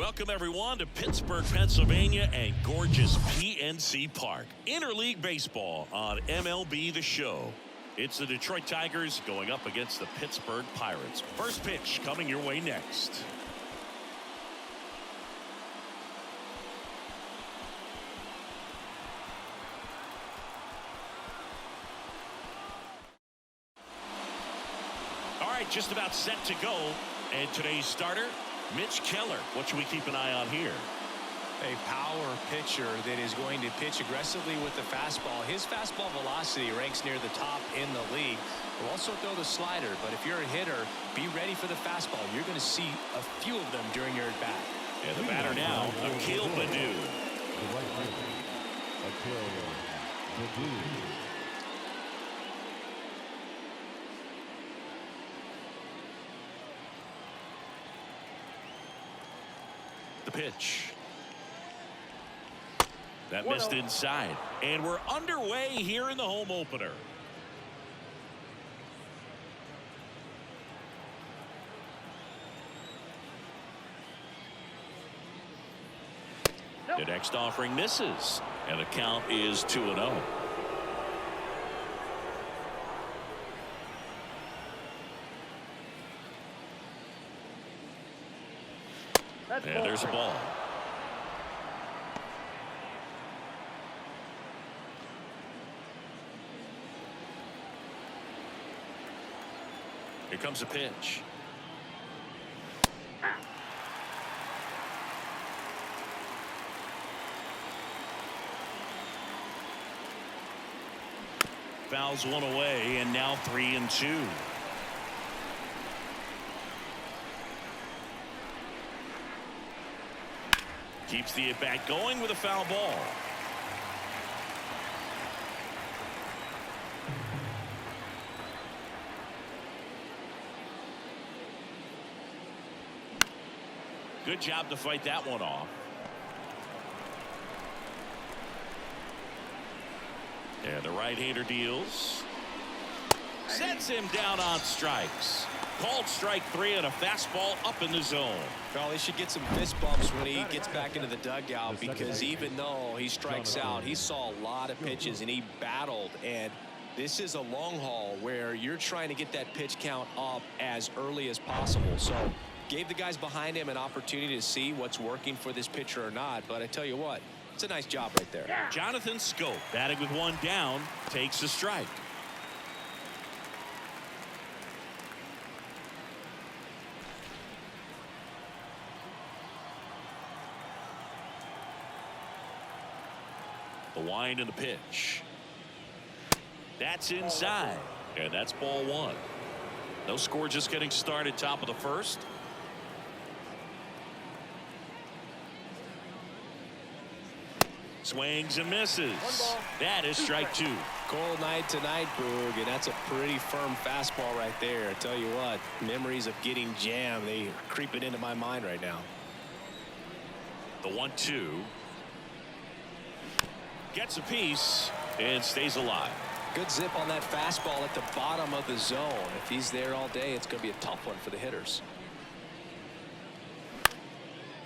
Welcome, everyone, to Pittsburgh, Pennsylvania and gorgeous PNC Park. Interleague Baseball on MLB The Show. It's the Detroit Tigers going up against the Pittsburgh Pirates. First pitch coming your way next. All right, just about set to go. And today's starter, Mitch Keller. What should we keep an eye on here? A power pitcher that is going to pitch aggressively with the fastball. His fastball velocity ranks near the top in the league. He'll also throw the slider, but if you're a hitter, be ready for the fastball. You're going to see a few of them during your at-bat. And the batter now, Akil Baddoo. The pitch. That missed inside. And we're underway here in the home opener. The next offering misses. And the count is 2-0. And there's a ball. Here comes a pitch. Fouls one away, and now 3-2. Keeps the at-bat going with a foul ball. Good job to fight that one off. And the right-hander deals. Sets him down on strikes. Called strike 3 and a fastball up in the zone. Well, he should get some fist bumps when he gets back into the dugout, because even though he strikes out, he saw a lot of pitches and he battled. And this is a long haul where you're trying to get that pitch count up as early as possible. So gave the guys behind him an opportunity to see what's working for this pitcher or not. But I tell you what, it's a nice job right there. Jonathan Schoop, batting with one down, takes a strike. The wind and the pitch. That's inside. And that's ball one. No score, just getting started, top of the first. Swings and misses. That is strike 2. Cold night tonight, Boog, and that's a pretty firm fastball right there. I tell you what, memories of getting jammed, they are creeping into my mind right now. The 1-2. Gets a piece and stays alive. Good zip on that fastball at the bottom of the zone. If he's there all day, it's going to be a tough one for the hitters.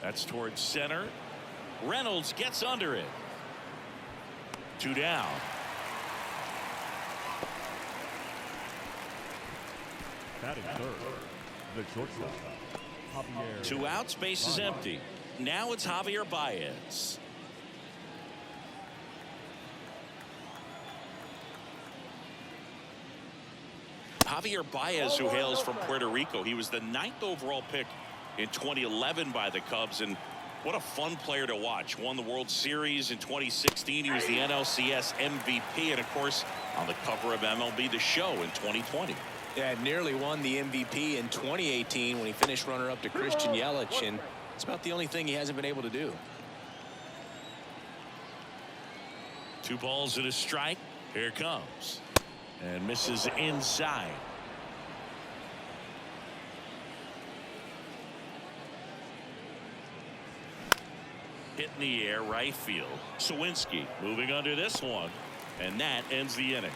That's towards center. Reynolds gets under it. 2 down. Batting third, the shortstop, Javier. 2 outs, base is empty. Now it's Javier Baez. Javier Baez, who hails from Puerto Rico. He was the 9th overall pick in 2011 by the Cubs, and what a fun player to watch. Won the World Series in 2016. He was the NLCS MVP, and of course on the cover of MLB The Show in 2020. Yeah, nearly won the MVP in 2018 when he finished runner-up to Christian Yelich, and it's about the only thing he hasn't been able to do. 2 balls and a strike. Here it comes. And misses inside. Hit in the air, right field. Sawinski moving under this one. And that ends the inning.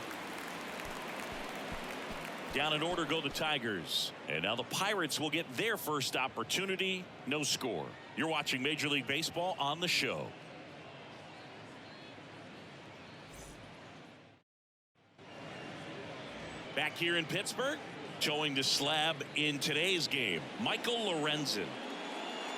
Down in order go the Tigers. And now the Pirates will get their first opportunity. No score. You're watching Major League Baseball on the show. Back here in Pittsburgh, towing the slab in today's game, Michael Lorenzen.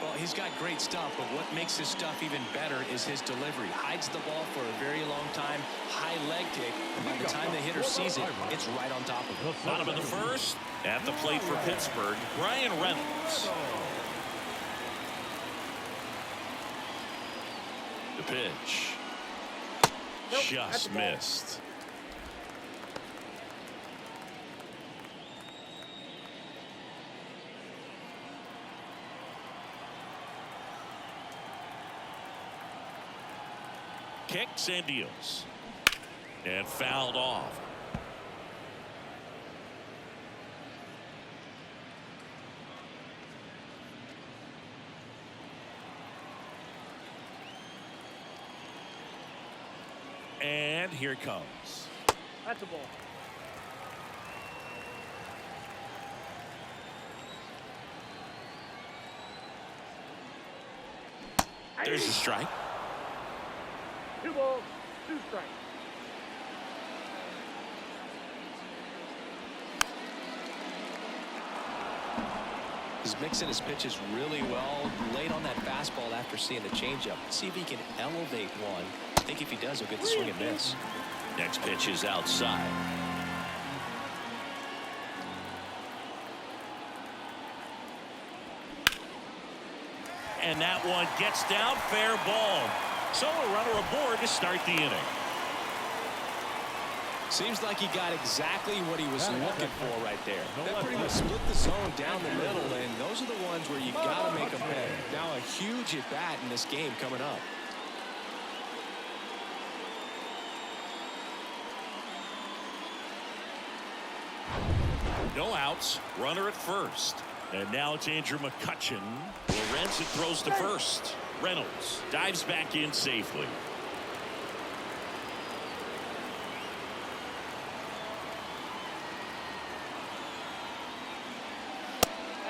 Well, he's got great stuff, but what makes his stuff even better is his delivery. Hides the ball for a very long time, high leg kick. By the time the hitter sees it, it's right on top of him. Bottom of the first, at the plate for Pittsburgh, Brian Reynolds. The pitch. Just missed. Kicks and deals. And fouled off. And here it comes. That's a ball. There's a strike. 2 balls, 2 strikes. He's mixing his pitches really well. Late on that fastball after seeing the changeup. See if he can elevate one. I think if he does, he'll get the swing and miss. Next pitch is outside. And that one gets down, fair ball. So a runner aboard to start the inning. Seems like he got exactly what he was looking for right there. That pretty much split the zone down the middle, and those are the ones where you got to make a pay. Now a huge at bat in this game coming up. No outs, runner at first. And now it's Andrew McCutchen. Lorenzen throws to first. Reynolds dives back in safely.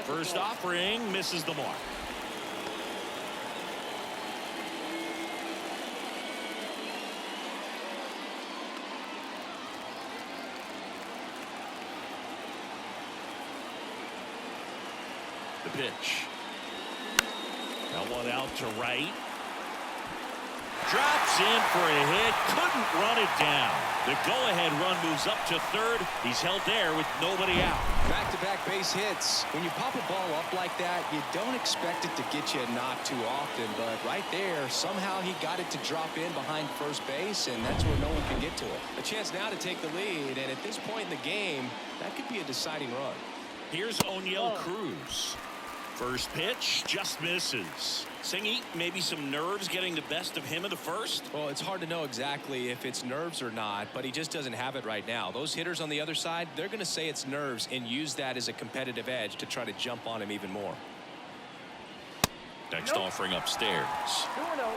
First offering misses the mark. The pitch. That one out to right. Drops in for a hit. Couldn't run it down. The go-ahead run moves up to third. He's held there with nobody out. Back-to-back base hits. When you pop a ball up like that, you don't expect it to get you a knock too often. But right there, somehow he got it to drop in behind first base, and that's where no one can get to it. A chance now to take the lead, and at this point in the game, that could be a deciding run. Here's O'Neill Cruz. First pitch just misses. Singy, maybe some nerves getting the best of him in the first? Well, it's hard to know exactly if it's nerves or not, but he just doesn't have it right now. Those hitters on the other side, they're going to say it's nerves and use that as a competitive edge to try to jump on him even more. Next offering upstairs. 2-0.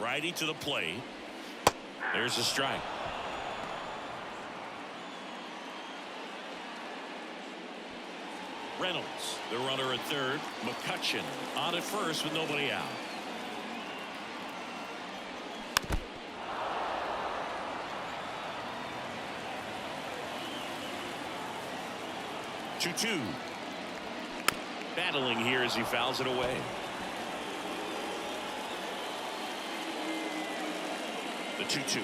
Righty to the plate. There's a strike. Reynolds, the runner at third. McCutchen on at first with nobody out. Two. Battling here as he fouls it away. The 2-2.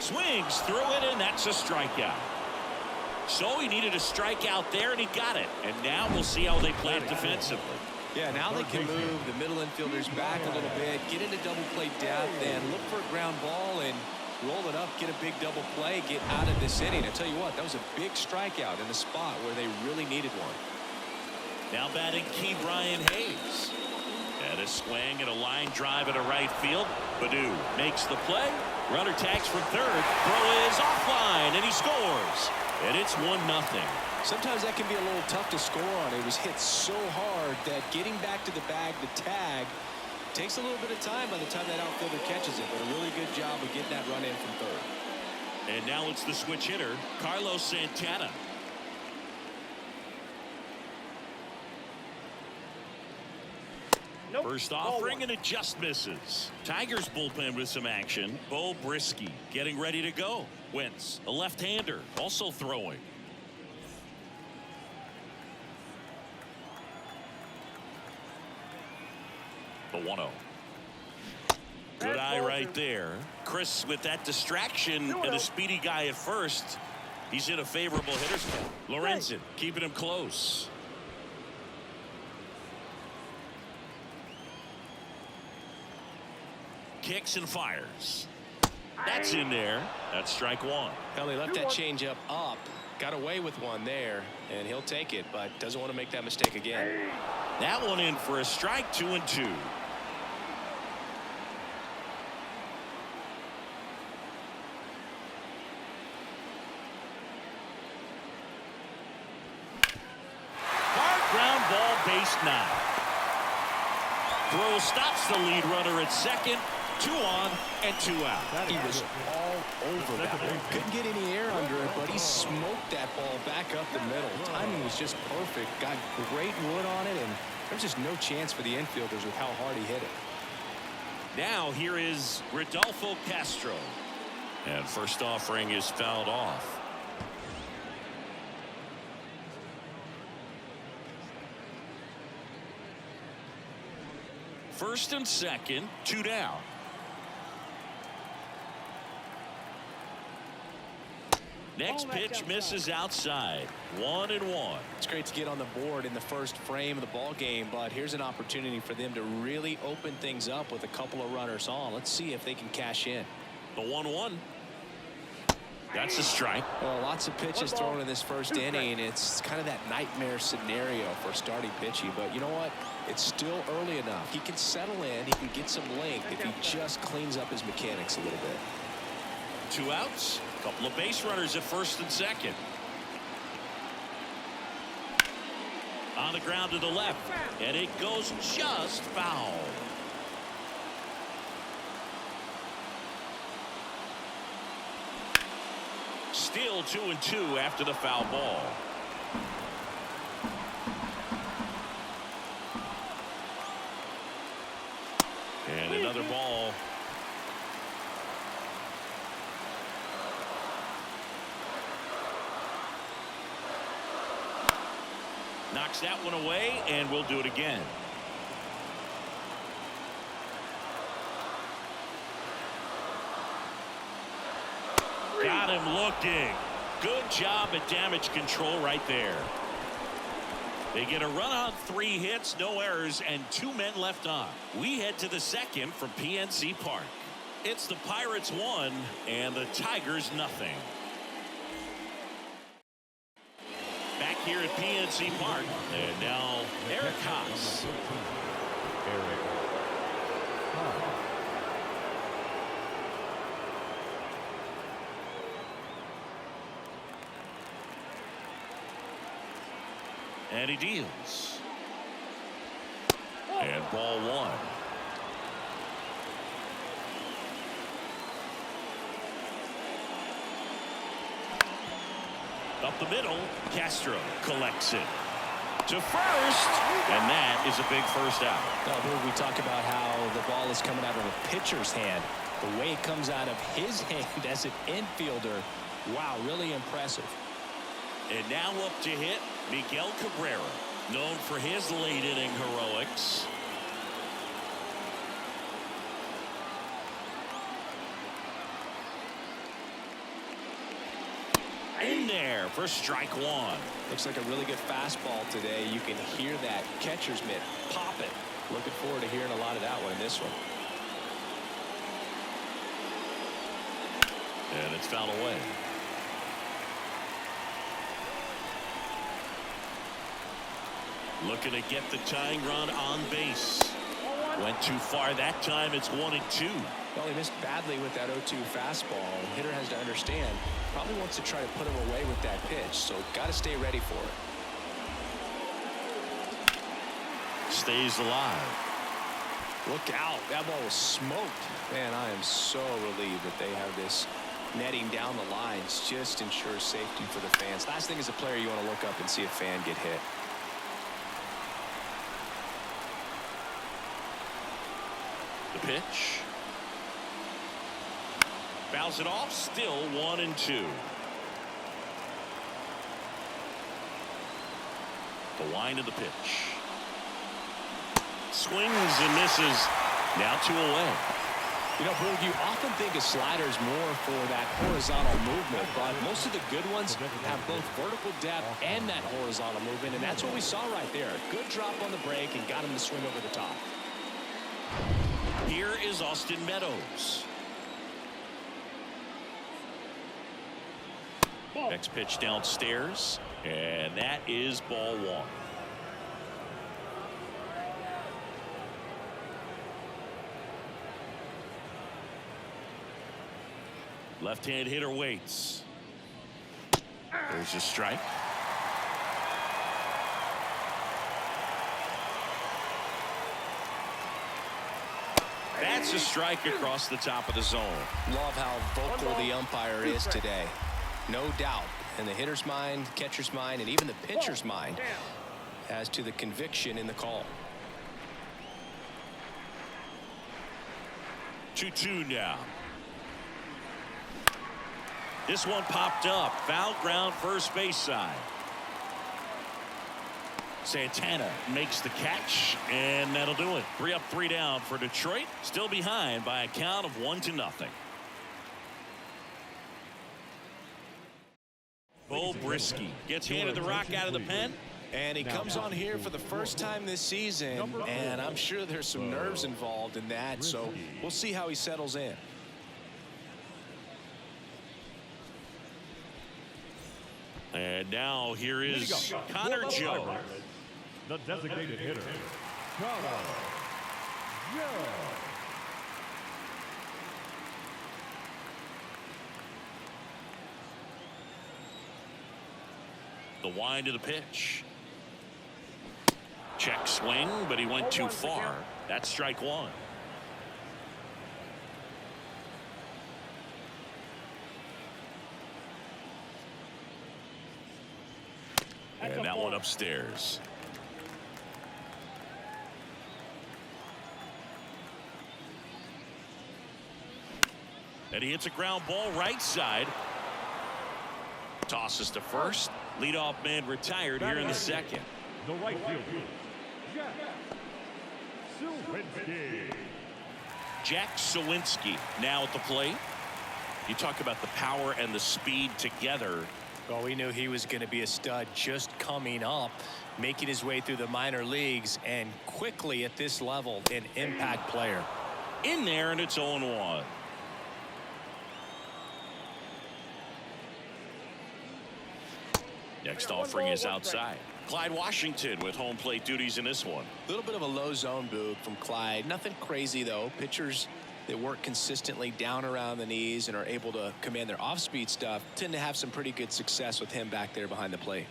Swings through it, and that's a strikeout. So he needed a strikeout there, and he got it. And now we'll see how they play it defensively. Yeah, now they can move the middle infielders back a little bit, get into double play depth, and look for a ground ball and roll it up, get a big double play, get out of this inning. I tell you what, that was a big strikeout in a spot where they really needed one. Now batting Key Brian Hayes. And a swing and a line drive into right field. Baddoo makes the play. Runner tags from third. Throw is offline, and he scores. And it's 1-0. Sometimes that can be a little tough to score on. It was hit so hard that getting back to the bag, the tag, Takes a little bit of time by the time that outfielder catches it, but a really good job of getting that run in from third. And now it's the switch hitter, Carlos Santana. Nope. First offering, and it just misses. Tigers bullpen with some action. Bo Brisky getting ready to go. Wentz, a left-hander, also throwing. The 1-0. Good eye right there. Chris with that distraction and a speedy guy at first. He's in a favorable hitter's spot. Lorenzen keeping him close. Kicks and fires. That's in there. That's strike one. Well, he left that changeup up. Got away with one there, and he'll take it, but doesn't want to make that mistake again. That one in for a strike, 2-2. Hard ground ball, base 9. Throw stops the lead runner at second. 2 on and 2 out. He was all over that one. Couldn't get any air under it, but he smoked that ball back up the middle. Timing was just perfect. Got great wood on it, and there's just no chance for the infielders with how hard he hit it. Now here is Rodolfo Castro. And first offering is fouled off. First and second, 2 down. Next pitch misses outside. 1-1. It's great to get on the board in the first frame of the ball game, but here's an opportunity for them to really open things up with a couple of runners on. Let's see if they can cash in. The 1-1. That's a strike. Well, lots of pitches thrown in this first inning. It's kind of that nightmare scenario for starting pitching, but you know what? It's still early enough. He can settle in. He can get some length if he just cleans up his mechanics a little bit. 2 outs. Couple of base runners at first and second. On the ground to the left, and it goes just foul. Still 2-2 after the foul ball. And another ball. Knocks that one away, and we'll do it again. Got him looking. Good job at damage control right there. They get a run on 3 hits, no errors, and 2 men left on. We head to the second from PNC Park. It's the Pirates 1 and the Tigers nothing. Back here at PNC Park, and now Eric Haas. And he deals. And ball 1. Up the middle, Castro collects it to first, and that is a big first out. Well, here we talk about how the ball is coming out of a pitcher's hand. The way it comes out of his hand as an infielder, wow, really impressive. And now up to hit Miguel Cabrera, known for his late inning heroics. In there for strike 1. Looks like a really good fastball today. You can hear that catcher's mitt pop it. Looking forward to hearing a lot of that one in this one. And it's fouled away. Looking to get the tying run on base. Went too far that time. It's 1-2. Well, he missed badly with that 0-2 fastball. The hitter has to understand. Probably wants to try to put him away with that pitch, so got to stay ready for it. Stays alive. Look out. That ball was smoked. Man, I am so relieved that they have this netting down the lines. Just ensures safety for the fans. Last thing as a player, you want to look up and see a fan get hit. The pitch. Fouls it off. Still 1-2. The wind of the pitch. Swings and misses. Now 2 away. You know, Boog, you often think of sliders more for that horizontal movement, but most of the good ones have both vertical depth and that horizontal movement, and that's what we saw right there. Good drop on the break and got him to swing over the top. Here is Austin Meadows. Next pitch downstairs, and that is ball 1. Left-hand hitter waits. There's a strike. That's a strike across the top of the zone. Love how vocal the umpire is today. No doubt in the hitter's mind, catcher's mind, and even the pitcher's mind as to the conviction in the call. 2-2 now. This one popped up. Foul ground, first base side. Santana makes the catch, and that'll do it. 3 up, 3 down for Detroit. Still behind by a count of 1-0. Bo Brisky gets handed the rock out of the pen. And he comes on here for the first time this season, and I'm sure there's some nerves involved in that, so we'll see how he settles in. And now here is Connor Joe. The designated hitter, Connor Joe. The wind of the pitch. Check swing, but he went too far. That's strike 1. And that one upstairs. And he hits a ground ball right side. Tosses to first. Leadoff man retired here in the second. The right fielder, Jack Suwinski. Jack Suwinski now at the plate. You talk about the power and the speed together. Well, we knew he was going to be a stud just coming up, making his way through the minor leagues, and quickly at this level, an impact player. In there, and it's 0-1. Next offering is outside. Clyde Washington with home plate duties in this one. A little bit of a low zone boot from Clyde. Nothing crazy, though. Pitchers that work consistently down around the knees and are able to command their off-speed stuff tend to have some pretty good success with him back there behind the plate.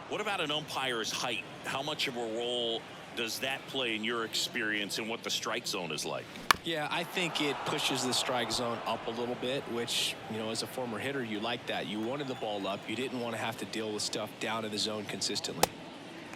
What about an umpire's height? How much of a role does that play in your experience and what the strike zone is like? Yeah, I think it pushes the strike zone up a little bit, which, you know, as a former hitter, you like that. You wanted the ball up. You didn't want to have to deal with stuff down in the zone consistently.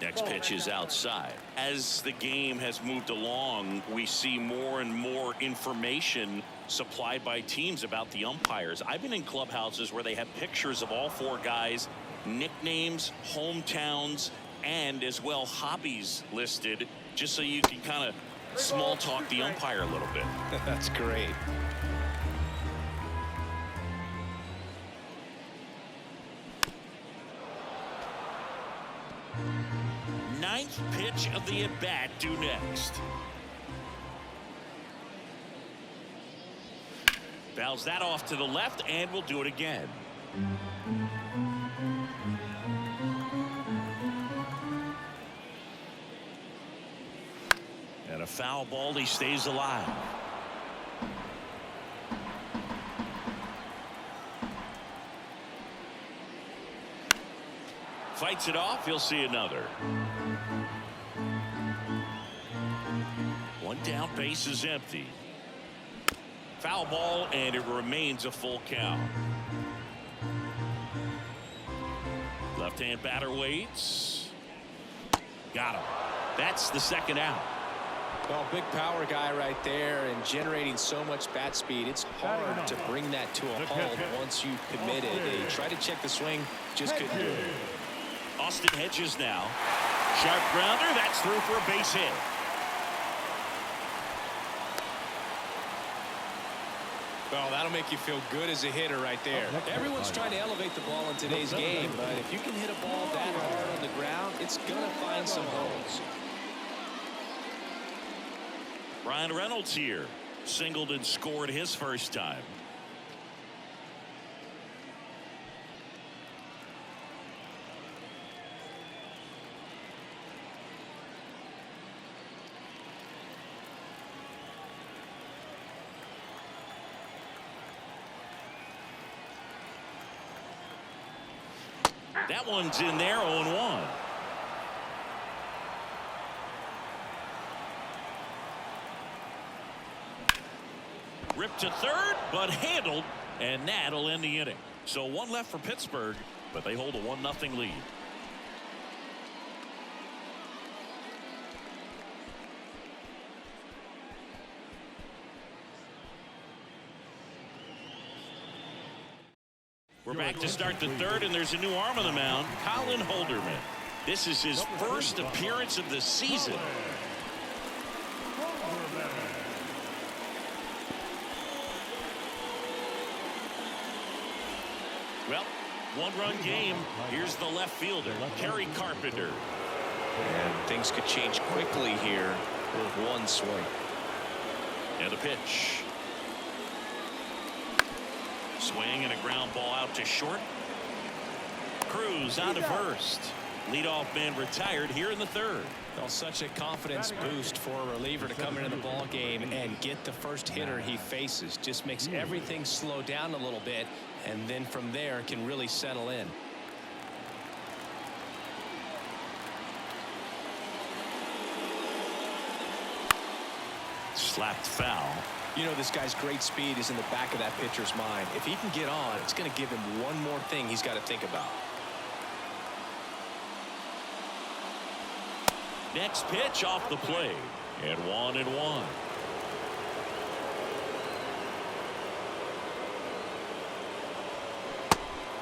Next pitch is outside. As the game has moved along, we see more and more information supplied by teams about the umpires. I've been in clubhouses where they have pictures of all 4 guys, nicknames, hometowns, and as well hobbies listed, just so you can kind of small talk the umpire a little bit. That's great. Ninth pitch of the at-bat due next. Fouls that off to the left, and we'll do it again. And a foul ball, he stays alive. Fights it off, he'll see another. down, base is empty. Foul ball, and it remains a full count. Left-hand batter waits. Got him. That's the second out. Well, big power guy right there and generating so much bat speed. It's hard to bring that to a halt once you commit it. They try to check the swing, just couldn't do it. Austin Hedges now. Sharp grounder. That's through for a base hit. Well, that'll make you feel good as a hitter right there. Everyone's trying to elevate the ball in today's game, but if you can hit a ball that hard on the ground, it's going to find some holes. Ryan Reynolds here. Singled and scored his first time. That one's in there, 0-1. Ripped to third, but handled, and that'll end the inning. So one left for Pittsburgh, but they hold a 1-0 lead. We're back to start the third, and there's a new arm on the mound, Colin Holderman. This is his first appearance of the season. Well, one-run game. Here's the left fielder, Kerry Carpenter. And things could change quickly here with one swing. And the pitch. Swing and a ground ball out to short. Cruz on to first. Leadoff man retired here in the third. Well, such a confidence boost for a reliever to come into the ball game and get the first hitter he faces. Just makes everything slow down a little bit, and then from there can really settle in. Slapped foul. You know, this guy's great speed is in the back of that pitcher's mind. If he can get on, it's going to give him one more thing he's got to think about. Next pitch off the plate, and 1-1.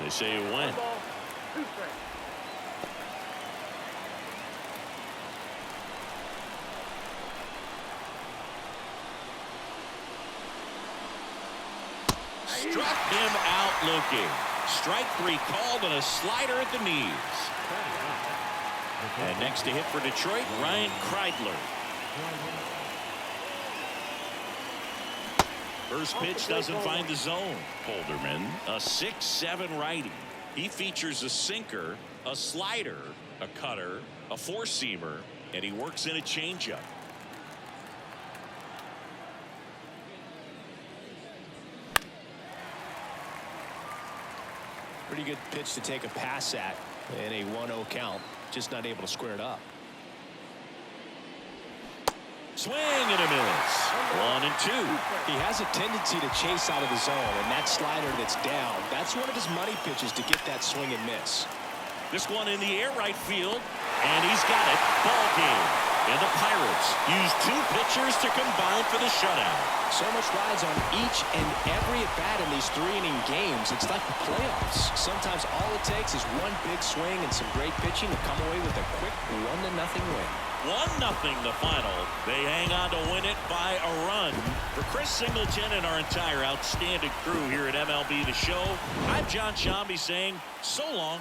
They say it went. Ball, 2 strikes. Struck him out looking. Strike 3 called and a slider at the knees. And next to hit for Detroit, Ryan Kreidler. First pitch doesn't find the zone. Holderman, a 6'7" righty. He features a sinker, a slider, a cutter, a four-seamer, and he works in a changeup. Pretty good pitch to take a pass at in a 1-0 count. Just not able to square it up. Swing and a miss. 1-2. He has a tendency to chase out of the zone, and that slider that's down, that's one of his money pitches to get that swing and miss. This one in the air right field, and he's got it. Ball game. And the Pirates use 2 pitchers to combine for the shutout. So much rides on each and every at-bat in these 3-inning games. It's like the playoffs. Sometimes all it takes is one big swing and some great pitching to come away with a quick 1-0 win. 1-0 the final. They hang on to win it by a run. For Chris Singleton and our entire outstanding crew here at MLB The Show, I'm John Shambi saying so long.